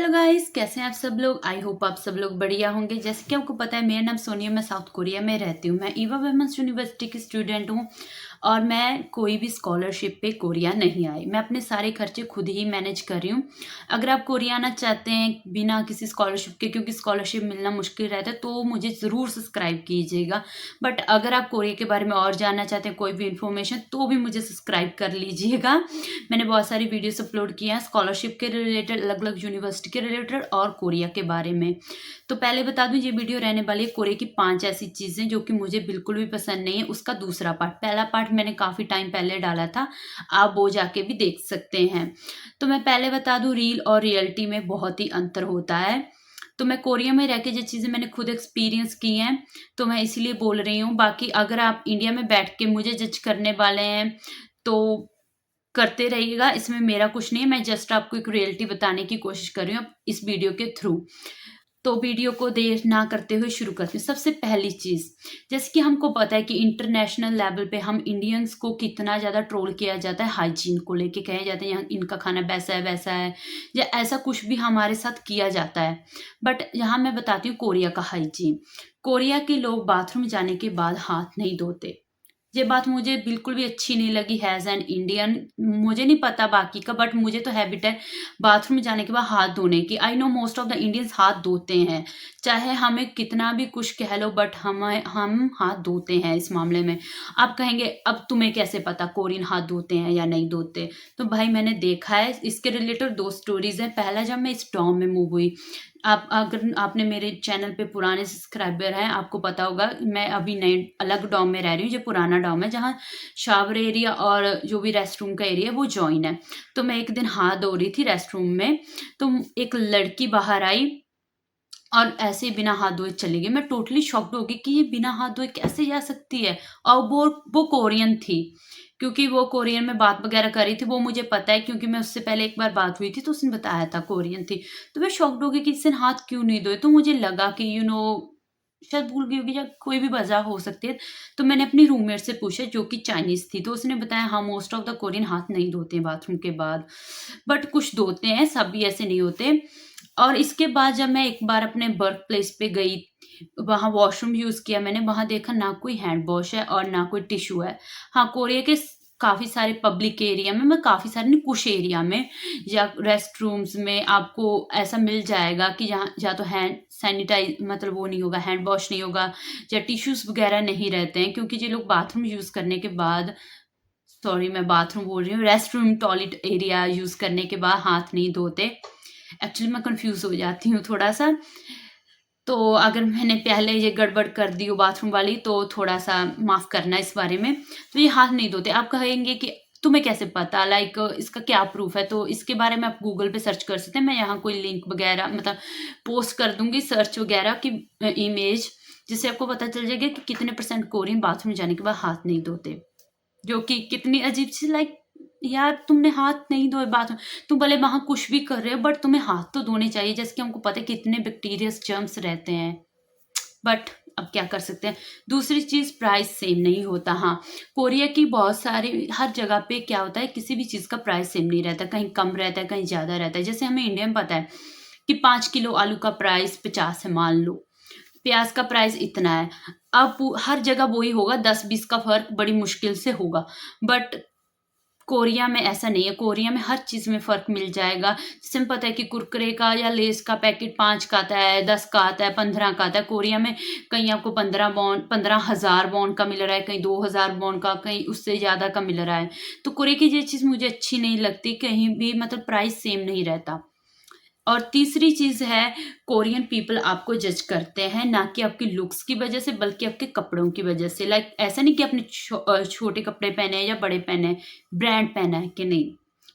Guys, कैसे हैं आप सब लोग। आई होप आप सब लोग बढ़िया होंगे। जैसे कि आपको पता है, मेरा नाम सोनिया, मैं साउथ कोरिया में रहती हूँ। मैं ईवा वुमेन्स यूनिवर्सिटी की स्टूडेंट हूँ और मैं कोई भी स्कॉलरशिप पे कोरिया नहीं आई। मैं अपने सारे खर्चे खुद ही मैनेज कर रही हूँ। अगर आप कोरिया आना चाहते हैं बिना किसी स्कॉलरशिप के, क्योंकि स्कॉलरशिप मिलना मुश्किल रहता है, तो मुझे ज़रूर सब्सक्राइब कीजिएगा। बट अगर आप कोरिया के बारे में और जानना चाहते हैं कोई भी इन्फॉर्मेशन, तो भी मुझे सब्सक्राइब कर लीजिएगा। मैंने बहुत सारी वीडियोस अपलोड किए हैं स्कॉलरशिप के रिलेटेड, अलग अलग यूनिवर्सिटी के रिलेटेड और कोरिया के बारे में। तो पहले बता दूं, ये वीडियो रहने वाली है कोरिया की 5 ऐसी चीज़ें जो कि मुझे बिल्कुल भी पसंद नहीं है, उसका दूसरा पार्ट। पहला पार्ट मैंने काफ़ी टाइम पहले डाला था, आप वो जाके भी देख सकते हैं। तो मैं पहले बता दूं, रील और रियलिटी में बहुत ही अंतर होता है। तो मैं कोरिया में रह के जो चीज़ें मैंने खुद एक्सपीरियंस की हैं, तो मैं इसीलिए बोल रही हूँ। बाकी अगर आप इंडिया में बैठ के मुझे जज करने वाले हैं तो करते रहिएगा, इसमें मेरा कुछ नहीं है। मैं जस्ट आपको एक रियलिटी बताने की कोशिश कर रही हूँ इस वीडियो के थ्रू। तो वीडियो को देर ना करते हुए शुरू करते हैं। सबसे पहली चीज़, जैसे कि हमको पता है कि इंटरनेशनल लेवल पे हम इंडियंस को कितना ज़्यादा ट्रोल किया जाता है हाइजीन को लेके। कहे जाते हैं यहाँ इनका खाना वैसा है वैसा है, या ऐसा कुछ भी हमारे साथ किया जाता है। बट यहाँ मैं बताती हूँ कोरिया का हाइजीन। कोरिया के लोग बाथरूम जाने के बाद हाथ नहीं धोते। ये बात मुझे बिल्कुल भी अच्छी नहीं लगी हैज़ एन इंडियन। मुझे नहीं पता बाकी का, बट मुझे तो हैबिट है बाथरूम जाने के बाद हाथ धोने की। I know most of the Indians हाथ धोते हैं, चाहे हमें कितना भी कुछ कह लो, बट हम हाथ धोते हैं इस मामले में। आप कहेंगे अब तुम्हें कैसे पता कोरियन हाथ धोते हैं या नहीं धोते। तो भाई मैंने देखा है। इसके रिलेटेड 2 स्टोरीज हैं। पहला, जब मैं इस डॉम में मूव हुई, आप अगर आपने मेरे चैनल पे पुराने सब्सक्राइबर हैं, आपको पता होगा मैं अभी नए अलग डॉम में रह रही हूँ। जो पुराना डॉम है जहाँ शावर एरिया और जो भी रेस्ट रूम का एरिया वो जॉइन है। तो मैं एक दिन हाथ धो रही थी रेस्ट रूम में, तो एक लड़की बाहर आई और ऐसे ही बिना हाथ धोए चली गई। मैं टोटली शॉक्ड हो गई कि ये बिना हाथ धोए कैसे जा सकती है। और वो कोरियन थी, क्योंकि वो कोरियन में बात वगैरह कर रही थी। वो मुझे पता है क्योंकि मैं उससे पहले एक बार बात हुई थी तो उसने बताया था कोरियन थी। तो मैं शॉक्ड हो गई कि इसने हाथ क्यों नहीं धोए। तो मुझे लगा कि शायद भूल गई होगी या कोई भी वजह हो सकती है। तो मैंने अपनी रूममेट से पूछा जो कि चाइनीज थी, तो उसने बताया हाँ, मोस्ट ऑफ द कोरियन हाथ नहीं धोते हैं बाथरूम के बाद, बट कुछ धोते हैं, सब भी ऐसे नहीं होते। और इसके बाद जब मैं एक बार अपने वर्क प्लेस पे गई, वहाँ वॉशरूम यूज़ किया मैंने, वहाँ देखा ना कोई हैंड वॉश है और ना कोई टिश्यू है। हाँ, कोरिया के काफ़ी सारे पब्लिक एरिया में, मैं काफ़ी सारे नहीं, कुछ एरिया में या रेस्ट रूम्स में आपको ऐसा मिल जाएगा कि जहाँ या तो हैंड सैनिटाइज मतलब वो नहीं होगा, हैंड वॉश नहीं होगा, या टिश्यूज़ वगैरह नहीं रहते हैं। क्योंकि ये लोग बाथरूम यूज़ करने के बाद, सॉरी मैं बाथरूम बोल रही हूँ, rest room toilet area use करने के बाद हाथ नहीं धोते। एक्चुअली मैं कंफ्यूज हो जाती हूँ थोड़ा सा। तो अगर मैंने पहले ये गड़बड़ कर दी हो बाथरूम वाली, तो थोड़ा सा माफ़ करना इस बारे में। तो ये हाथ नहीं धोते। आप कहेंगे कि तुम्हें कैसे पता, लाइक इसका क्या प्रूफ है। तो इसके बारे में आप गूगल पे सर्च कर सकते हैं। मैं यहाँ कोई लिंक वगैरह मतलब पोस्ट कर दूंगी, सर्च वगैरह की इमेज, जिससे आपको पता चल जाएगा कि कितने % कोरियन बाथरूम जाने के बाद हाथ नहीं धोते। जो कि कितनी अजीब सी, लाइक यार तुमने हाथ नहीं धोए बाथरूम, तुम भले वहां कुछ भी कर रहे हो, बट तुम्हें हाथ तो धोने चाहिए। जैसे कि हमको पता है कितने बैक्टीरियस जर्म्स रहते हैं, बट अब क्या कर सकते हैं। दूसरी चीज, प्राइस सेम नहीं होता। हाँ, कोरिया की बहुत सारी हर जगह पे क्या होता है, किसी भी चीज का प्राइस सेम नहीं रहता। कहीं कम रहता है, कहीं ज्यादा रहता है। जैसे हमें इंडिया में पता है कि 5 किलो आलू का प्राइस 50 है, मान लो प्याज का प्राइस इतना है। अब हर जगह वही होगा, 10-20 का फर्क बड़ी मुश्किल से होगा। बट कोरिया में ऐसा नहीं है। कोरिया में हर चीज़ में फ़र्क मिल जाएगा। जैसे हमें पता है कि कुरकुरे का या लेस का पैकेट 5 का आता है, 10 का आता है, 15 का आता है। कोरिया में कहीं आपको 15,000 वॉन का मिल रहा है, कहीं 2,000 वॉन का, कहीं उससे ज़्यादा का मिल रहा है। तो कोरिया की ये चीज़ मुझे अच्छी नहीं लगती, कहीं भी मतलब प्राइस सेम नहीं रहता। और तीसरी चीज़ है, कोरियन पीपल आपको जज करते हैं ना कि आपकी लुक्स की वजह से, बल्कि आपके कपड़ों की वजह से। लाइक ऐसा नहीं कि आपने छोटे कपड़े पहने हैं या बड़े पहने हैं, ब्रांड पहना है कि नहीं,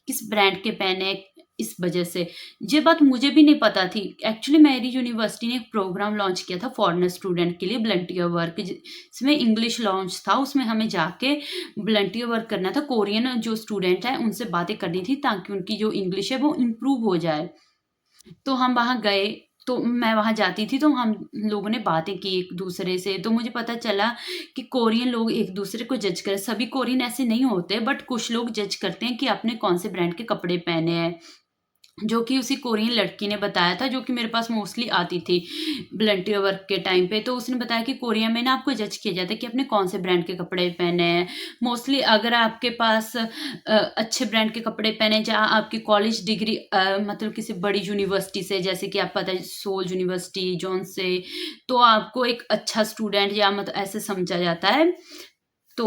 किस ब्रांड के पहने हैं, इस वजह से। ये बात मुझे भी नहीं पता थी। एक्चुअली मेरी यूनिवर्सिटी ने एक प्रोग्राम लॉन्च किया था फॉरेनर स्टूडेंट के लिए, वॉलंटियर वर्क, जिसमें इंग्लिश लॉन्च था। उसमें हमें जाके वॉलंटियर वर्क करना था। कोरियन जो स्टूडेंट है उनसे बातें करनी थी ताकि उनकी जो इंग्लिश है वो इम्प्रूव हो जाए। तो हम वहाँ गए, तो मैं वहाँ जाती थी, तो हम लोगों ने बातें की एक दूसरे से। तो मुझे पता चला कि कोरियन लोग एक दूसरे को जज करें। सभी कोरियन ऐसे नहीं होते, बट कुछ लोग जज करते हैं कि आपने कौन से ब्रांड के कपड़े पहने हैं। जो कि उसी कोरियन लड़की ने बताया था, जो कि मेरे पास मोस्टली आती थी वॉलंटियर वर्क के टाइम पे। तो उसने बताया कि कोरिया में ना आपको जज किया जाता है कि आपने कौन से ब्रांड के कपड़े पहने हैं। मोस्टली अगर आपके पास अच्छे ब्रांड के कपड़े पहने, जहाँ आपकी कॉलेज डिग्री मतलब किसी बड़ी यूनिवर्सिटी से, जैसे कि आप पता है सोल यूनिवर्सिटी, जॉन से, तो आपको एक अच्छा स्टूडेंट या मतलब ऐसे समझा जाता है। तो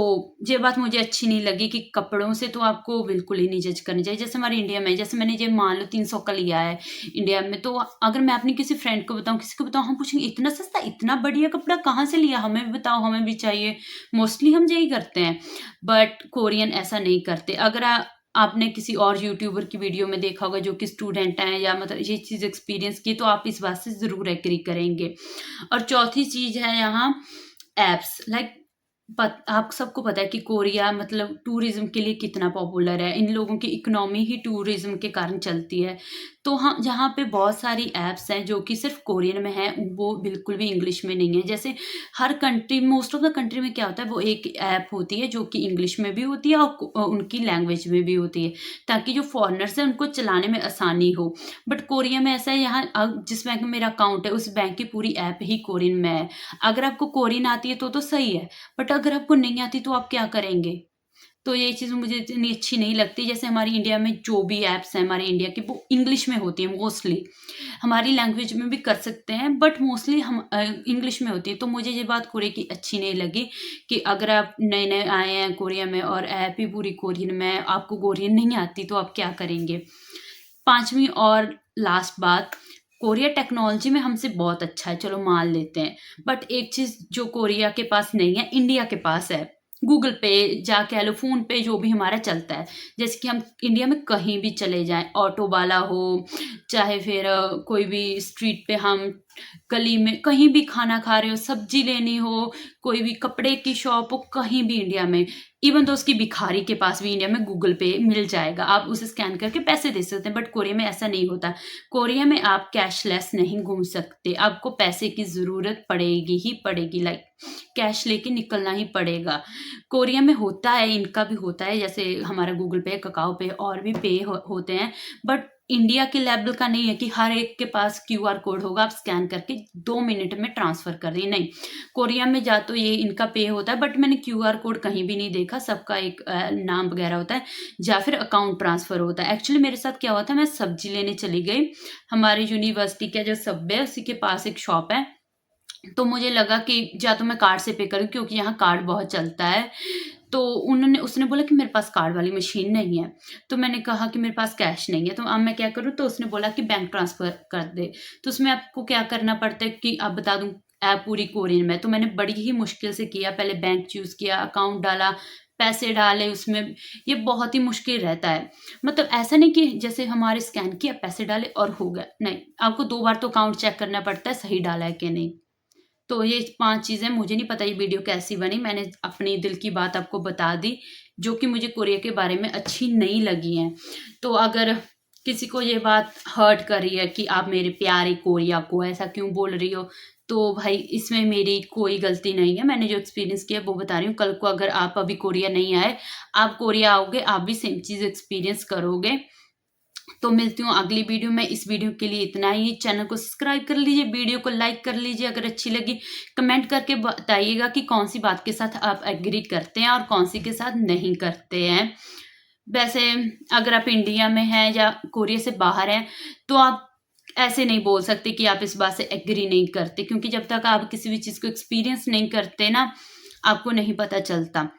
ये बात मुझे अच्छी नहीं लगी कि कपड़ों से तो आपको बिल्कुल ही नहीं जज करनी चाहिए। जैसे हमारे इंडिया में, जैसे मैंने ये मान लो 300 का लिया है इंडिया में, तो अगर मैं अपनी किसी फ्रेंड को बताऊँ, किसी को बताऊँ, हम पूछेंगे इतना सस्ता, इतना बढ़िया कपड़ा कहाँ से लिया, हमें भी बताओ, हमें भी चाहिए। मोस्टली हम यही करते हैं, बट कोरियन ऐसा नहीं करते। अगर आपने किसी और यूट्यूबर की वीडियो में देखा होगा जो कि स्टूडेंट हैं या मतलब ये चीज़ एक्सपीरियंस की, तो आप इस बात से ज़रूर एग्री करेंगे। और चौथी चीज़ है यहाँ एप्स, लाइक आप सबको पता है कि कोरिया मतलब टूरिज्म के लिए कितना पॉपुलर है। इन लोगों की इकोनॉमी ही टूरिज्म के कारण चलती है। तो हाँ, जहाँ पे बहुत सारी ऐप्स हैं जो कि सिर्फ कोरियन में है, वो बिल्कुल भी इंग्लिश में नहीं है। जैसे हर country, most of the country में क्या होता है, वो एक ऐप होती है जो कि इंग्लिश में भी होती है और उनकी लैंग्वेज में भी होती है, ताकि जो फॉरेनर्स हैं उनको चलाने में आसानी हो। बट कोरिया में ऐसा है, यहाँ जिस बैंक में मेरा अकाउंट है उस बैंक की पूरी ऐप ही कोरियन में है। अगर आपको कोरियन आती है तो सही है, बट अगर आपको नहीं आती तो आप क्या करेंगे? तो ये चीज़ मुझे इतनी अच्छी नहीं लगती। जैसे हमारी इंडिया में जो भी ऐप्स हैं हमारे इंडिया की, वो इंग्लिश में होती हैं मोस्टली। हमारी लैंग्वेज में भी कर सकते हैं, बट मोस्टली हम इंग्लिश में होती है। तो मुझे ये बात कोरिया की अच्छी नहीं लगी कि अगर आप नए-नए आए हैं कोरिया में और ऐप ही पूरी कोरियन में है, आपको कोरियन नहीं आती तो आप क्या करेंगे? 5वीं और लास्ट बात, कोरिया टेक्नोलॉजी में हमसे बहुत अच्छा है, चलो मान लेते हैं। बट एक चीज़ जो कोरिया के पास नहीं है, इंडिया के पास है। गूगल पे या कह लो फ़ोन पे, जो भी हमारा चलता है। जैसे कि हम इंडिया में कहीं भी चले जाएँ, ऑटो वाला हो, चाहे फिर कोई भी स्ट्रीट पे हम गली में कहीं भी खाना खा रहे हो, सब्ज़ी लेनी हो, कोई भी कपड़े की शॉप हो, कहीं भी इंडिया में, इवन तो उसकी भिखारी के पास भी इंडिया में गूगल पे मिल जाएगा, आप उसे स्कैन करके पैसे दे सकते हैं। बट कोरिया में ऐसा नहीं होता। कोरिया में आप कैशलेस नहीं घूम सकते, आपको पैसे की ज़रूरत पड़ेगी ही पड़ेगी, लाइक कैश लेके निकलना ही पड़ेगा। कोरिया में होता है, इनका भी होता है, जैसे हमारा गूगल पे, काकाओ पे और भी पे होते हैं, बट इंडिया के लेवल का नहीं है कि हर एक के पास क्यूआर कोड होगा, आप स्कैन करके 2 मिनट में ट्रांसफ़र कर दिए, नहीं। कोरिया में या तो ये इनका पे होता है, बट मैंने क्यूआर कोड कहीं भी नहीं देखा, सबका एक नाम वगैरह होता है, या फिर अकाउंट ट्रांसफ़र होता है। एक्चुअली मेरे साथ क्या हुआ था, मैं सब्ज़ी लेने चली गई, हमारी यूनिवर्सिटी का जो सबवे है उसी के पास एक शॉप है, तो मुझे लगा कि या तो मैं कार्ड से पे करूँ, क्योंकि यहाँ कार्ड बहुत चलता है। तो उसने बोला कि मेरे पास कार्ड वाली मशीन नहीं है। तो मैंने कहा कि मेरे पास कैश नहीं है, तो अब मैं क्या करूँ? तो उसने बोला कि बैंक ट्रांसफ़र कर दे। तो उसमें आपको क्या करना पड़ता है कि अब बता दूँ, ऐप पूरी कोरियन में है। तो मैंने बड़ी ही मुश्किल से किया, पहले बैंक चूज़ किया, अकाउंट डाला, पैसे डाले उसमें, ये बहुत ही मुश्किल रहता है। मतलब ऐसा नहीं कि जैसे हमारे स्कैन किया, पैसे डाले और हो गया, नहीं, आपको 2 बार तो अकाउंट चेक करना पड़ता है, सही डाला है कि नहीं। तो ये 5 चीज़ें, मुझे नहीं पता ये वीडियो कैसी बनी, मैंने अपनी दिल की बात आपको बता दी, जो कि मुझे कोरिया के बारे में अच्छी नहीं लगी हैं। तो अगर किसी को ये बात हर्ट कर रही है कि आप मेरे प्यारे कोरिया को ऐसा क्यों बोल रही हो, तो भाई इसमें मेरी कोई गलती नहीं है, मैंने जो एक्सपीरियंस किया वो बता रही हूँ। कल को अगर आप अभी कोरिया नहीं आए, आप कोरिया आओगे, आप भी सेम चीज़ एक्सपीरियंस करोगे। तो मिलती हूँ अगली वीडियो में। इस वीडियो के लिए इतना ही। चैनल को सब्सक्राइब कर लीजिए, वीडियो को लाइक कर लीजिए, अगर अच्छी लगी कमेंट करके बताइएगा कि कौन सी बात के साथ आप एग्री करते हैं और कौन सी के साथ नहीं करते हैं। वैसे अगर आप इंडिया में हैं या कोरिया से बाहर हैं, तो आप ऐसे नहीं बोल सकते कि आप इस बात से एग्री नहीं करते, क्योंकि जब तक आप किसी भी चीज़ को एक्सपीरियंस नहीं करते ना, आपको नहीं पता चलता।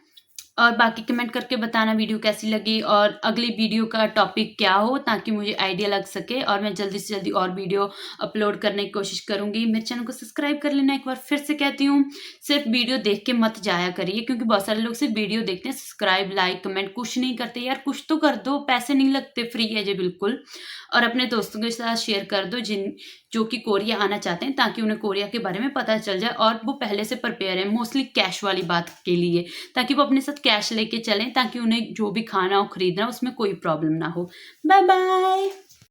और बाकी कमेंट करके बताना वीडियो कैसी लगी और अगली वीडियो का टॉपिक क्या हो, ताकि मुझे आइडिया लग सके और मैं जल्दी से जल्दी और वीडियो अपलोड करने की कोशिश करूँगी। मेरे चैनल को सब्सक्राइब कर लेना। एक बार फिर से कहती हूँ, सिर्फ वीडियो देख के मत जाया करिए, क्योंकि बहुत सारे लोग सिर्फ वीडियो देखते हैं, सब्सक्राइब लाइक कमेंट कुछ नहीं करते। यार कुछ तो कर दो, पैसे नहीं लगते, फ्री है ये बिल्कुल। और अपने दोस्तों के साथ शेयर कर दो जो कि कोरिया आना चाहते हैं, ताकि उन्हें कोरिया के बारे में पता चल जाए और वो पहले से प्रिपेयर है, मोस्टली कैश वाली बात के लिए, ताकि वो अपने साथ कैश लेके चलें, ताकि उन्हें जो भी खाना हो खरीदना उसमें कोई प्रॉब्लम ना हो। Bye bye.